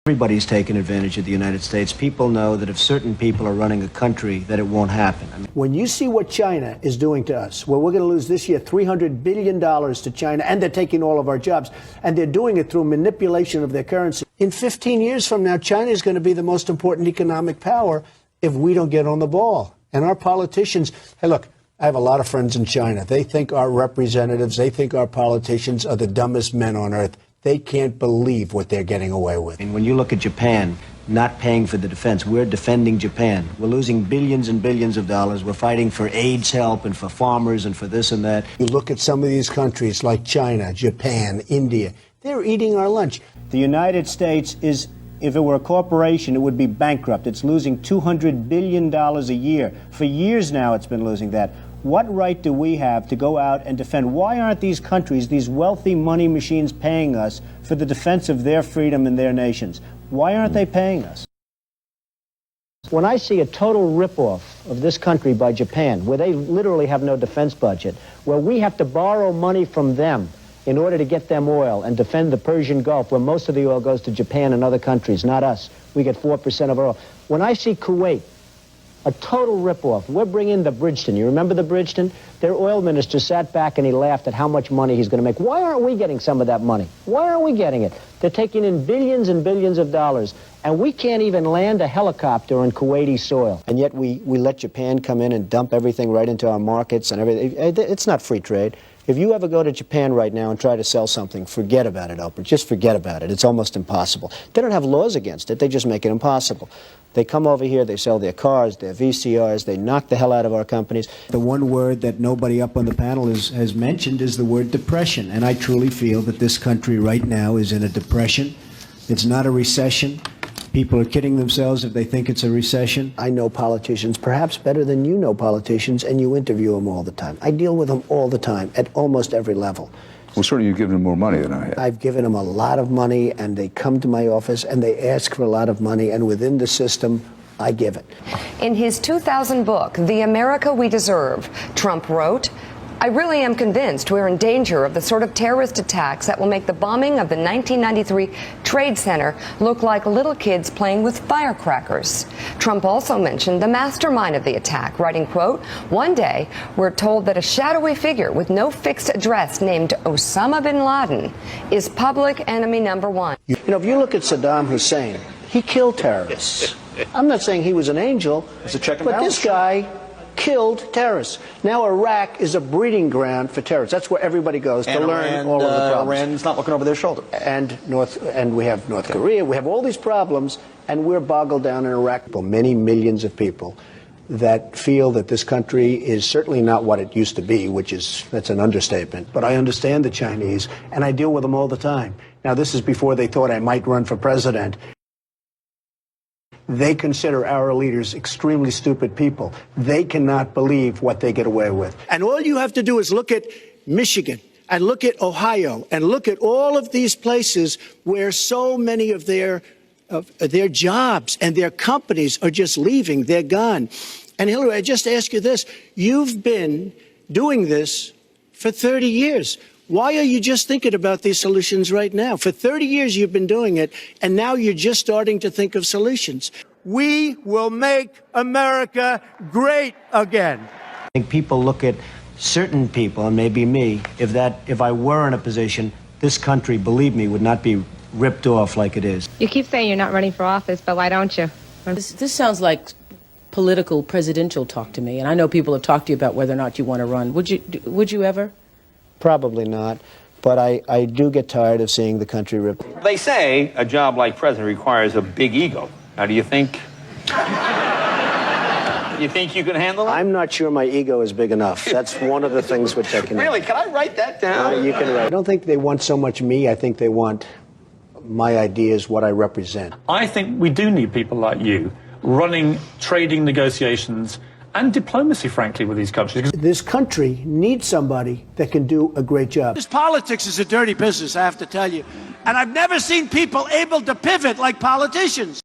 Everybody's taken advantage of the United States. People know that if certain people are running a country, that it won't happen. When you see what China is doing to us, where we're going to lose this year $300 billion to China, and they're taking all of our jobs, and they're doing it through manipulation of their currency. In 15 years from now, China is going to be the most important economic power if we don't get on the ball. And our politicians, hey, look, I have a lot of friends in China. They think our representatives, they think our politicians are the dumbest men on earth. They can't believe what they're getting away with. And when you look at Japan not paying for the defense, we're defending Japan. We're losing billions and billions of dollars. We're fighting for AIDS help and for farmers and for this and that. You look at some of these countries like China, Japan, India, they're eating our lunch. The United States is, if it were a corporation, it would be bankrupt. It's losing $200 billion a year. For years now it's been losing that. What right do we have to go out and defend? Why aren't these countries, these wealthy money machines, paying us for the defense of their freedom and their nations? Why aren't they paying us? When I see a total ripoff of this country by Japan, where they literally have no defense budget, where we have to borrow money from them in order to get them oil and defend the Persian Gulf, where most of the oil goes to Japan and other countries, not us. We get 4% of our oil. When I see Kuwait, a total ripoff. We're bringing the Bridgeton. You remember the Bridgeton? Their oil minister sat back and he laughed at how much money he's going to make. Why aren't we getting some of that money? Why aren't we getting it? They're taking in billions and billions of dollars, and we can't even land a helicopter on Kuwaiti soil. And yet we let Japan come in and dump everything right into our markets and everything. It's not free trade. If you ever go to Japan right now and try to sell something, forget about it, Oprah. Just forget about it. It's almost impossible. They don't have laws against it. They just make it impossible. They come over here, they sell their cars, their VCRs, they knock the hell out of our companies. The one word that nobody up on the panel has mentioned is the word depression. And I truly feel that this country right now is in a depression. It's not a recession. People are kidding themselves if they think it's a recession. I know politicians perhaps better than you know politicians, and you interview them all the time. I deal with them all the time at almost every level. Well, certainly you've given them more money than I have. I've given them a lot of money, and they come to my office and they ask for a lot of money, and within the system, I give it. In his 2000 book, The America We Deserve, Trump wrote, "I really am convinced we're in danger of the sort of terrorist attacks that will make the bombing of the 1993 Trade Center look like little kids playing with firecrackers." Trump also mentioned the mastermind of the attack, writing, quote, "One day, we're told that a shadowy figure with no fixed address named Osama bin Laden is public enemy number one." You know, if you look at Saddam Hussein, he killed terrorists. I'm not saying he was an angel, It's a check and but balance. this guy killed terrorists. Now Iraq is a breeding ground for terrorists. That's where everybody goes to learn all of the problems. Iran's not looking over their shoulder. And we have North Korea. We have all these problems, and we're boggled down in Iraq. Many millions of people that feel that this country is certainly not what it used to be, that's an understatement. But I understand the Chinese, and I deal with them all the time. Now, this is before they thought I might run for president. They consider our leaders extremely stupid people. They cannot believe what they get away with. And all you have to do is look at Michigan and look at Ohio and look at all of these places where so many of their jobs and their companies are just leaving. They're gone. And Hillary, I just ask you this. You've been doing this for 30 years. Why are you just thinking about these solutions right now? For 30 years you've been doing it, and now you're just starting to think of solutions. We will make America great again. I think people look at certain people, and maybe me, if I were in a position, this country, believe me, would not be ripped off like it is. You keep saying you're not running for office, but why don't you? This sounds like political presidential talk to me, and I know people have talked to you about whether or not you want to run. Would you ever? Probably not, but I do get tired of seeing the country ripped. They say a job like president requires a big ego. Now, do you think you can handle it? I'm not sure my ego is big enough. That's one of the things which I can... Really? Can I write that down? You can write. I don't think they want so much me. I think they want my ideas, what I represent. I think we do need people like you running trading negotiations and diplomacy, frankly, with these countries. This country needs somebody that can do a great job. This politics is a dirty business, I have to tell you. And I've never seen people able to pivot like politicians.